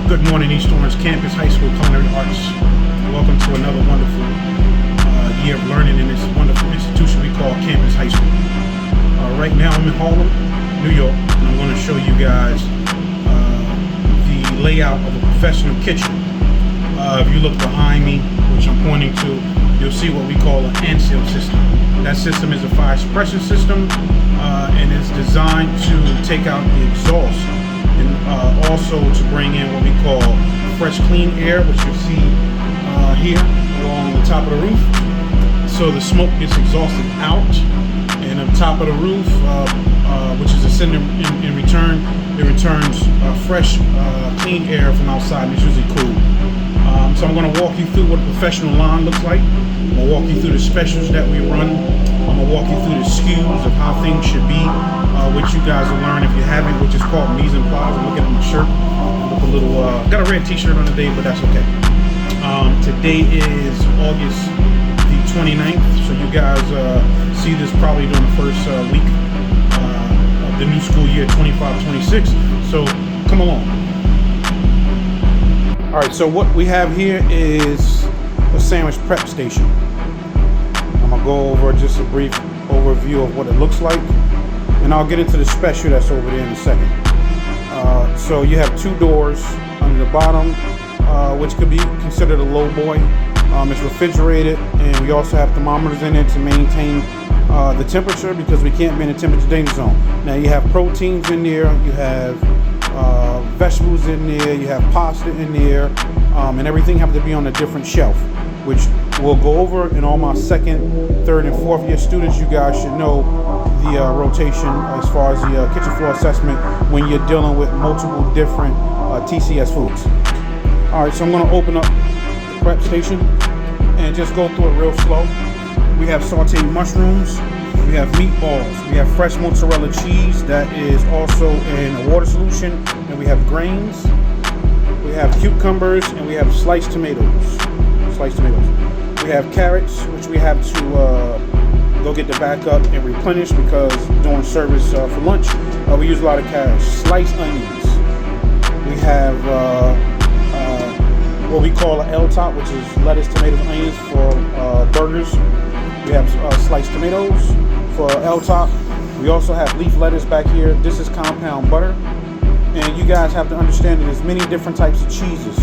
Good morning, East Orange Campus High School Culinary Arts. Welcome to another wonderful year of learning in this wonderful institution we call Campus High School. Right now I'm in Harlem, New York, and I'm going to show you guys the layout of a professional kitchen. If you look behind me, which I'm pointing to, you'll see what we call an ANSEL system. That system is a fire suppression system and it's designed to take out the exhaust and also to bring in what we call fresh, clean air, which you see here along the top of the roof. So the smoke gets exhausted out, and on top of the roof, which is ascending in return, it returns fresh, clean air from outside, and it's usually cool. So I'm going to walk you through what a professional line looks like. I'm going to walk you through the specials that we run. I'm going to walk you through the SKUs of how things should be, which you guys will learn if you haven't, which is called mise en place. I'm looking at my shirt. Look a little, got a red t-shirt on today, but that's okay. Today is August the 29th, so you guys see this probably during the first week of the new school year 25-26. So come along. All right, so what we have here is a sandwich prep station. I'm gonna go over just a brief overview of what it looks like, and I'll get into the special that's over there in a second. So you have two doors under the bottom, which could be considered a low boy. It's refrigerated, and we also have thermometers in it to maintain the temperature, because we can't be in a temperature danger zone. Now you have proteins in there, you have vegetables in there, you have pasta in there, and everything have to be on a different shelf, which we'll go over. And all my second, third, and fourth year students, you guys should know the rotation as far as the kitchen floor assessment when you're dealing with multiple different TCS foods. All right, so I'm going to open up the prep station and just go through it real slow. We have sauteed mushrooms, we have meatballs, we have fresh mozzarella cheese that is also in a water solution, and we have grains, we have cucumbers, and we have sliced tomatoes. We have carrots, which we have to go get the back up and replenish, because during service for lunch, we use a lot of carrots. Sliced onions. We have what we call an L-top, which is lettuce, tomatoes, onions for burgers. We have sliced tomatoes for L-top. We also have leaf lettuce back here. This is compound butter. And you guys have to understand that there's many different types of cheeses.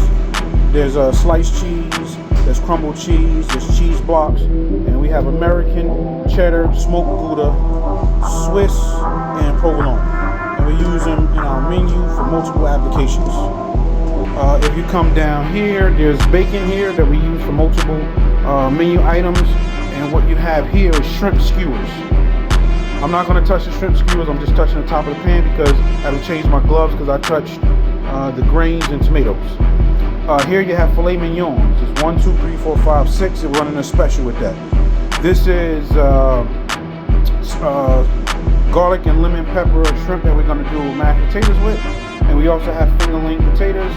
There's sliced cheese, there's crumbled cheese, there's cheese blocks, and we have American, cheddar, smoked Gouda, Swiss, and provolone. And we use them in our menu for multiple applications. If you come down here, there's bacon here that we use for multiple menu items. And what you have here is shrimp skewers. I'm not going to touch the shrimp skewers, I'm just touching the top of the pan because I had to change my gloves because I touched the grains and tomatoes. Here you have filet mignons. It's 1, 2, 3, 4, 5, 6. We're running a special with that. This is garlic and lemon pepper shrimp that we're going to do mashed potatoes with. And we also have fingerling potatoes.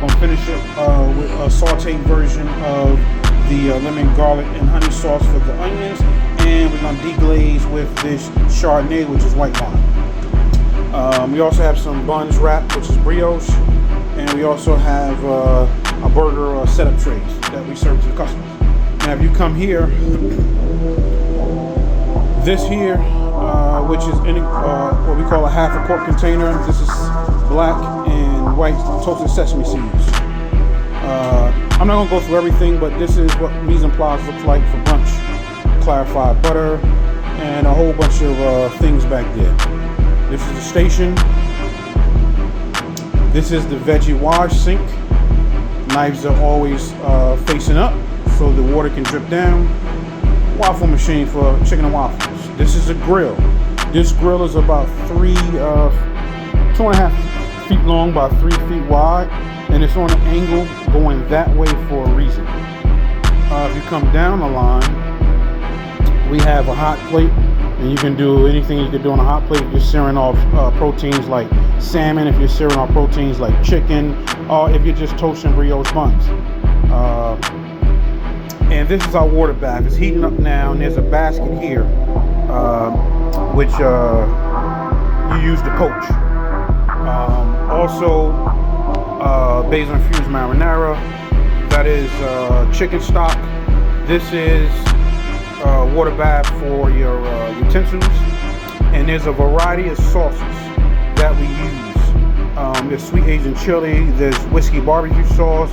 I'm going to finish it with a sauteed version of the lemon, garlic, and honey sauce for the onions. And we're going to deglaze with this Chardonnay, which is white wine. We also have some buns wrapped, which is brioche. And we also have a burger setup trays that we serve to the customers. Now, if you come here, this here, which is in what we call a half a quart container. This is black and white toasted sesame seeds. I'm not gonna go through everything, but this is what mise en place looks like for brunch. Clarified butter and a whole bunch of things back there. This is the station. This is the veggie wash sink. Knives are always facing up so the water can drip down. Waffle machine for chicken and waffles. This is a grill. This grill is about 2.5 feet long by 3 feet wide, and it's on an angle going that way for a reason. If you come down the line, we have a hot plate, and you can do anything you can do on a hot plate. If you're searing off proteins like salmon, if you're searing off proteins like chicken, or if you're just toasting brioche buns. And this is our water bath. It's heating up now, and there's a basket here, which you use to poach. Also, basil infused marinara. That is chicken stock. This is water bath for your utensils. And there's a variety of sauces that we use. There's sweet Asian chili, there's whiskey barbecue sauce,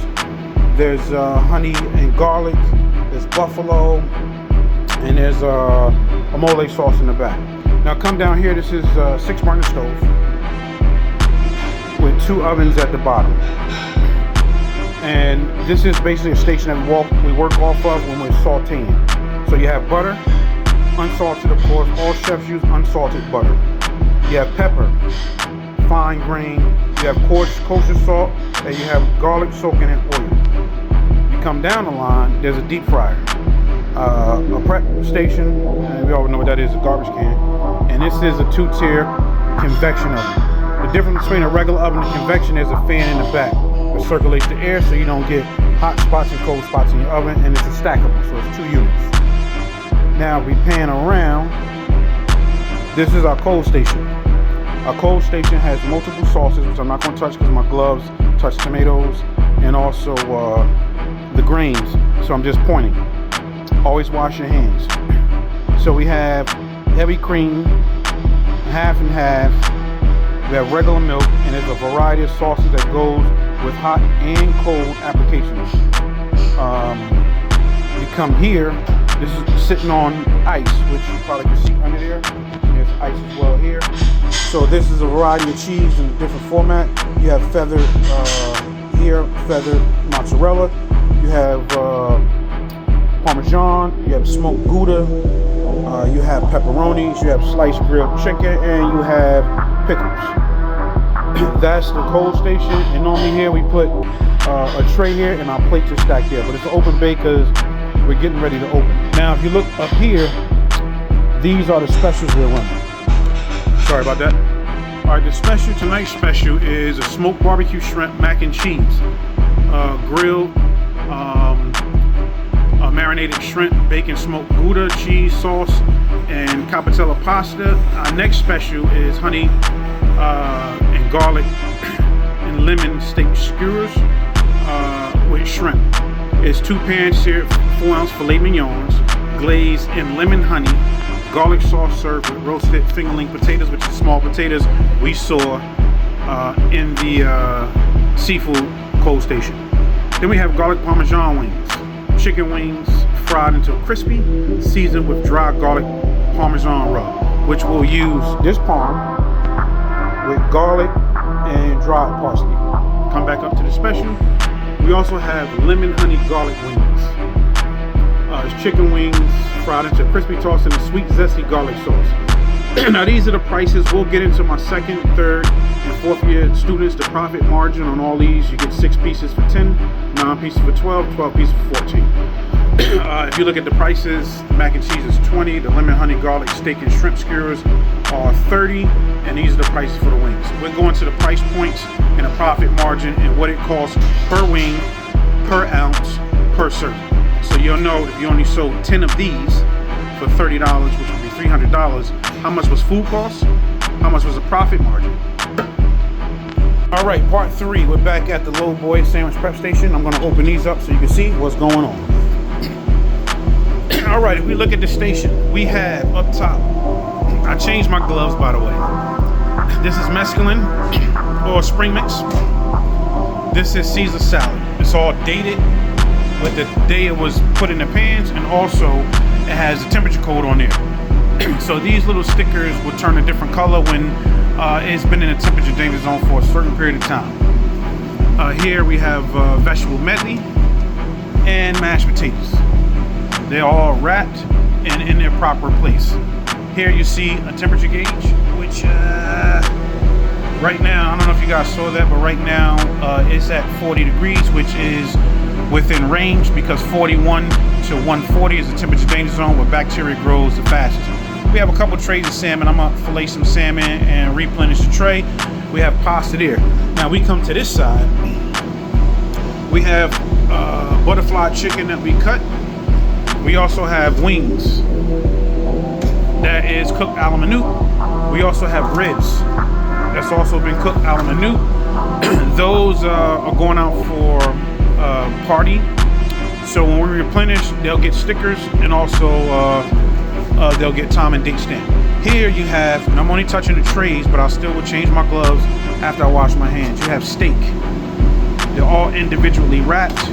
there's honey and garlic, there's buffalo, and there's a mole sauce in the back. Now come down here, this is a 6-burner stove with 2 ovens at the bottom. And this is basically a station that we work off of when we're sauteing. So you have butter, unsalted of course, all chefs use unsalted butter. You have pepper, fine grain, you have kosher salt, and you have garlic soaking in oil. You come down the line, there's a deep fryer, a prep station, and we all know what that is, a garbage can. And this is a 2-tier convection oven. The difference between a regular oven and convection is a fan in the back that circulates the air so you don't get hot spots and cold spots in your oven, and it's a stackable, so it's 2 units. Now we pan around, this is our cold station. Our cold station has multiple sauces, which I'm not going to touch because my gloves touch tomatoes and also the grains, so I'm just pointing. Always wash your hands. So we have heavy cream, half and half. We have regular milk, and there's a variety of sauces that goes with hot and cold applications. You come here, this is sitting on ice, which you probably can see under there. There's ice as well here. So this is a variety of cheese in a different format. You have feathered here, feathered mozzarella. You have Parmesan. You have smoked Gouda. You have pepperonis. You have sliced grilled chicken, and you have pickles. That's the cold station. And normally here we put a tray here, and our plates are stacked here. But it's an open bay because we're getting ready to open. Now, if you look up here, these are the specials we're running. Sorry about that. All right, the special, tonight's special is a smoked barbecue shrimp mac and cheese, grilled, marinated shrimp, bacon smoked Gouda, cheese sauce, and cappatella pasta. Our next special is honey and garlic and lemon steak skewers with shrimp. It's 2 pan-seared 4-ounce filet mignons, glazed in lemon honey, garlic sauce served with roasted fingerling potatoes, which is small potatoes we saw in the seafood cold station. Then we have garlic parmesan wings, chicken wings fried until crispy, seasoned with dry garlic parmesan rub, which we'll use this parm with garlic and dried parsley. Come back up to the special. We also have lemon honey garlic wings. It's chicken wings fried into crispy tossed in a sweet zesty garlic sauce. Now these are the prices. We'll get into my 2nd, 3rd, and 4th year students. The profit margin on all these, you get 6 pieces for 10, 9 pieces for 12, 12 pieces for 14. If you look at the prices, the mac and cheese is 20, the lemon honey garlic steak and shrimp skewers are 30, and these are the prices for the wings. We're going to the price points and the profit margin and what it costs per wing, per ounce, per serving. So you'll know if you only sold 10 of these for $30, which would be $300, how much was food costs, how much was the profit margin. All right, part 3, we're back at the Low Boy Sandwich Prep Station. I'm gonna open these up so you can see what's going on. All right, if we look at the station, we have up top, I changed my gloves by the way. This is mescaline or spring mix. This is Caesar salad. It's all dated with the day it was put in the pans, and also it has a temperature code on there. So these little stickers will turn a different color when it's been in a temperature danger zone for a certain period of time. Here we have vegetable medley and mashed potatoes. They're all wrapped and in their proper place. Here you see a temperature gauge, which right now, I don't know if you guys saw that, but right now it's at 40 degrees, which is within range because 41 to 140 is the temperature danger zone where bacteria grows the fastest. We have a couple trays of salmon. I'm gonna fillet some salmon and replenish the tray. We have pasta there. Now we come to this side. We have butterfly chicken that we cut. We also have wings. That is cooked a la minute. We also have ribs. That's also been cooked a la minute. Those are going out for party. So when we replenish, they'll get stickers, and also they'll get time and date stamp. Here you have, and I'm only touching the trays, but I still will change my gloves after I wash my hands. You have steak. They're all individually wrapped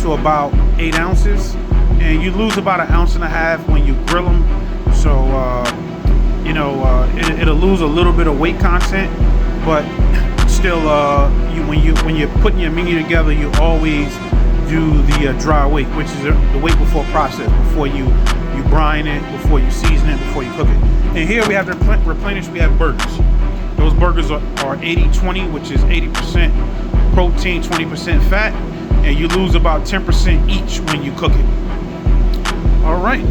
to about 8 ounces, and you lose about 1.5 ounces when you grill them. So it'll lose a little bit of weight content, but still, when you're putting your menu together, you always do the dry weight, which is the weight before process, before you brine it, before you season it, before you cook it. And here we have to replenish. We have burgers. Those burgers are 80-20, which is 80% protein, 20% fat, and you lose about 10% each when you cook it. All right.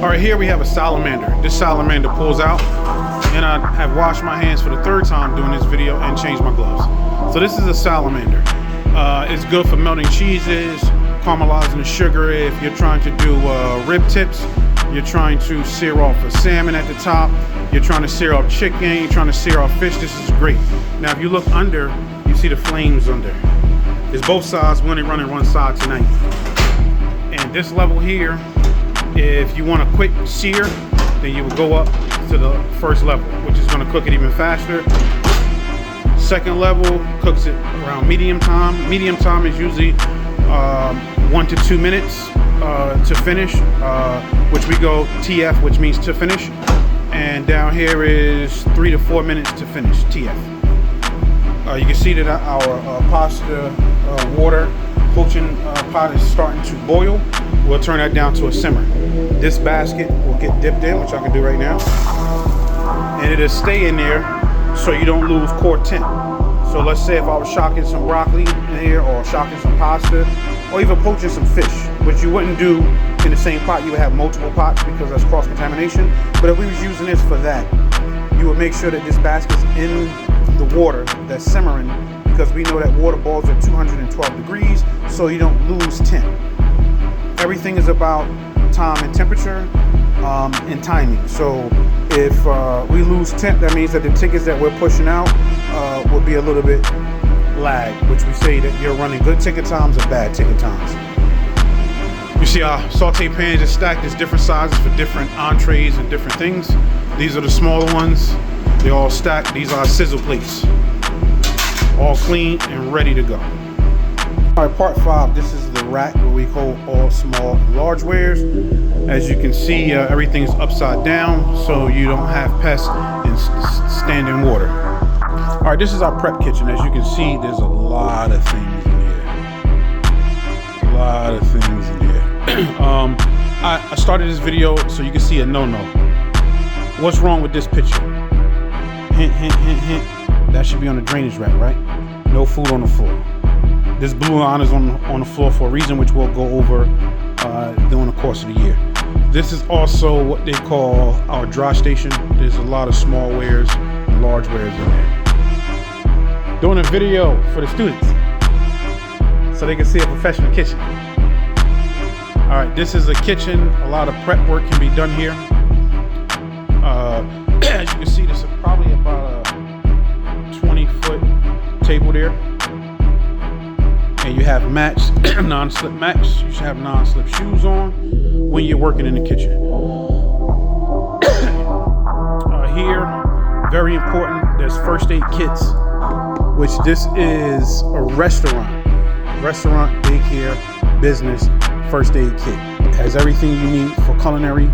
All right, here we have a salamander. This salamander pulls out, and I have washed my hands for the 3rd time doing this video and changed my gloves. So this is a salamander. It's good for melting cheeses, caramelizing the sugar. If you're trying to do rib tips, you're trying to sear off a salmon at the top, you're trying to sear off chicken, you're trying to sear off fish, this is great. Now, if you look under, you see the flames under. There's both sides. We're only running one side tonight. And this level here, if you want a quick sear, then you will go up to the 1st level, which is going to cook it even faster. 2nd level cooks it around medium time. Medium time is usually 1 to 2 minutes to finish, which we go TF, which means to finish. And down here is 3 to 4 minutes to finish, TF. You can see that our pasta water poaching pot is starting to boil. We'll turn that down to a simmer. This basket will get dipped in, which I can do right now. And it'll stay in there so you don't lose core temp. So let's say if I was shocking some broccoli in here, or shocking some pasta, or even poaching some fish, which you wouldn't do in the same pot. You would have multiple pots because that's cross-contamination. But if we was using this for that, you would make sure that this basket's in the water that's simmering, because we know that water boils at 212 degrees, so you don't lose temp. Everything is about time and temperature and timing. So if we lose temp, that means that the tickets that we're pushing out will be a little bit lag, which we say that you're running good ticket times or bad ticket times. You see our saute pans are stacked. There's different sizes for different entrees and different things. These are the smaller ones. They're all stacked. These are sizzle plates. All clean and ready to go. All right, part 5. This is the rack where we hold all small and large wares. As you can see, everything's upside down, so you don't have pests and standing water. All right, this is our prep kitchen. As you can see, there's a lot of things in here. A lot of things in here. I started this video so you can see a no-no. What's wrong with this picture? Hint, hint, hint, hint. That should be on the drainage rack, right? No food on the floor. This blue line is on the floor for a reason, which we'll go over during the course of the year. This is also what they call our dry station. There's a lot of small wares and large wares in there. Doing a video for the students so they can see a professional kitchen. All right, this is a kitchen. A lot of prep work can be done here. As you can see, this is probably about a 20-foot table there. And you have matched non-slip mats. You should have non-slip shoes on when you're working in the kitchen. Here, very important, there's first aid kits, which this is a restaurant, daycare, business, first aid kit. It has everything you need for culinary,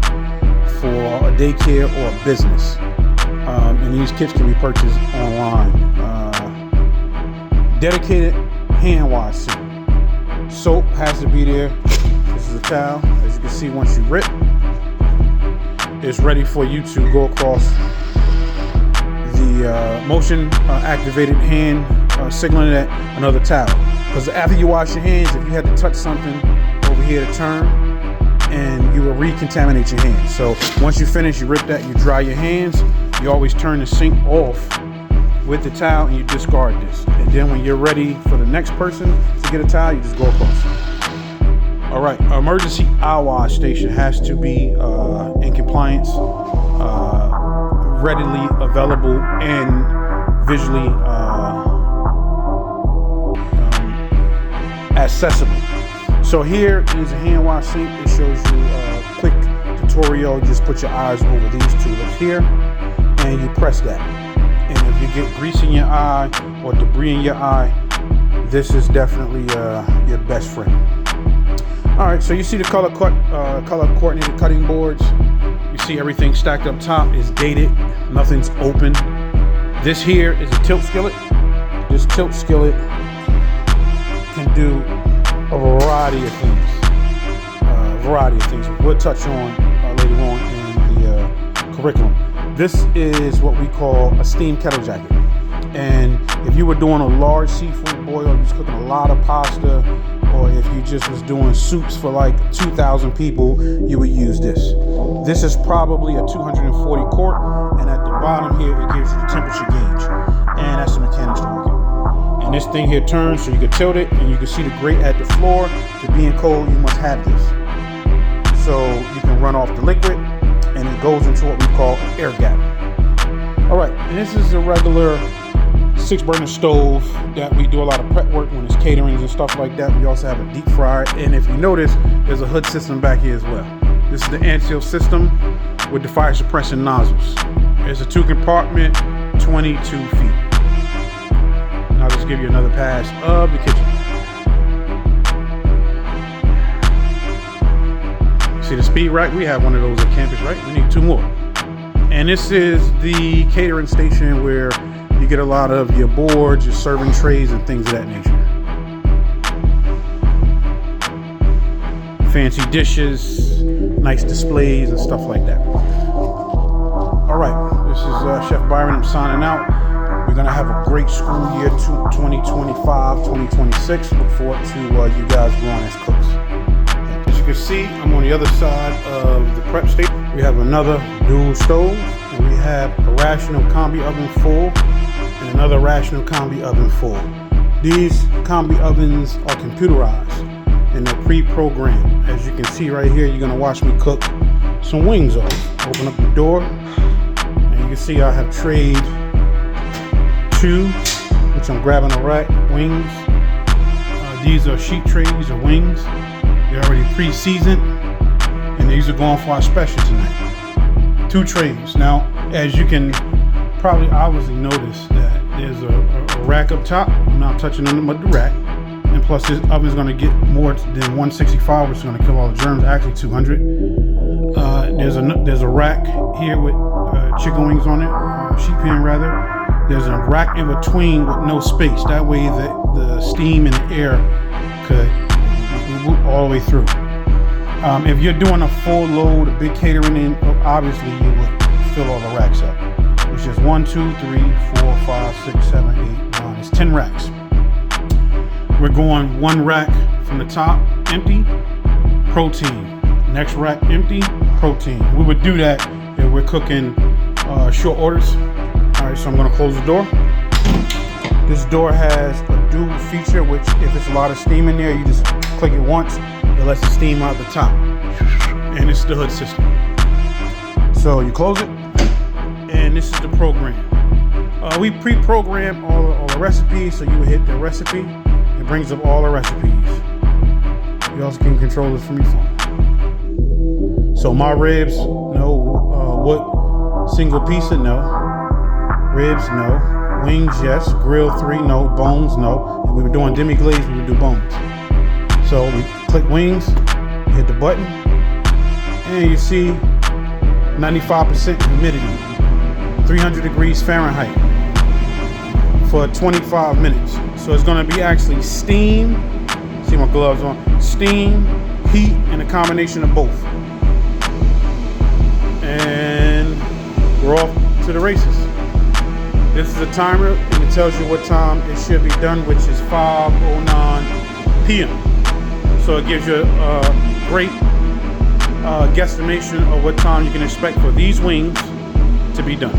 for a daycare or a business. And these kits can be purchased online. Dedicated hand wash soap has to be there. This is a towel. As you can see, once you rip, it's ready for you to go across the motion activated hand signaling at another towel. Because after you wash your hands, if you had to touch something over here to turn, and you will recontaminate your hands. So once you finish, you rip that, you dry your hands. You always turn the sink off with the towel and you discard this. And then when you're ready for the next person to get a towel, you just go across. All right, emergency eye wash station has to be in compliance, readily available, and visually accessible. So here is a hand wash sink. It shows you a quick tutorial. You just put your eyes over these tulips here and you press that. And if you get grease in your eye or debris in your eye, this is definitely your best friend. All right, so you see the color coordinated cutting boards. You see everything stacked up top is gated. Nothing's open. This here is a tilt skillet. This tilt skillet can do a variety of things. We'll touch on later on in the curriculum. This is what we call a steam kettle jacket. And if you were doing a large seafood boil, you're just cooking a lot of pasta, or if you just was doing soups for like 2,000 people, you would use this. This is probably a 240 quart, and at the bottom here, it gives you the temperature gauge. And that's the mechanics to work it. And this thing here turns so you can tilt it and you can see the grate at the floor. To being cold, you must have this. So you can run off the liquid and it goes into what we call an air gap. All right, and this is a regular 6-burner stove that we do a lot of prep work when it's caterings and stuff like that. We also have a deep fryer. And if you notice, there's a hood system back here as well. This is the Anseal system with the fire suppression nozzles. There's a 2-compartment, 22 feet. And I'll just give you another pass of the kitchen. See the speed rack? We have one of those at campus, right? We need 2 more. And this is the catering station where you get a lot of your boards, your serving trays, and things of that nature. Fancy dishes, nice displays, and stuff like that. All right, this is Chef Byron. I'm signing out. We're going to have a great school year 2025-2026. Look forward to you guys growing as cooks. As you can see, I'm on the other side of the prep station. We have another dual stove, and we have a Rational combi oven full and another Rational combi oven full. These combi ovens are computerized and they're pre-programmed. As you can see right here, you're going to watch me cook some wings off. Open up the door, and you can see I have trayed 2, which I'm grabbing a rack, wings. These are sheet trays of wings. They're already pre-seasoned, and these are going for our special tonight. 2 trays. Now, as you can probably obviously notice that there's a rack up top. I'm not touching on the rack. And plus this oven is going to get more than 165, which is going to kill all the germs, actually 200. There's a rack here with chicken wings on it, sheet pan rather. There's a rack in between with no space. That way the steam and the air could move all the way through. If you're doing a full load, a big catering in, obviously you would fill all the racks up, which is 1, 2, 3, 4, 5, 6, 7, 8, 9. It's 10 racks. We're going 1 rack from the top, empty, protein. Next rack, empty, protein. We would do that if we're cooking short orders. All right, so I'm gonna close the door. This door has a dual feature, which if it's a lot of steam in there, you just click it once, it lets the steam out the top. And it's the hood system. So you close it, and this is the program. We pre-program all the recipes, so you would hit the recipe. It brings up all the recipes. You also can control this from your phone. So my ribs, no. What single piece? No. Ribs, no. Wings, yes. Grill 3, no. Bones, no. If we were doing demi-glaze, we would do bones. So we click wings, hit the button, and you see 95% humidity, 300 degrees Fahrenheit for 25 minutes. So it's going to be actually steam, see my gloves on, steam, heat, and a combination of both. And we're off to the races. This is a timer, and it tells you what time it should be done, which is 5:09 p.m. So it gives you a great guesstimation of what time you can expect for these wings to be done.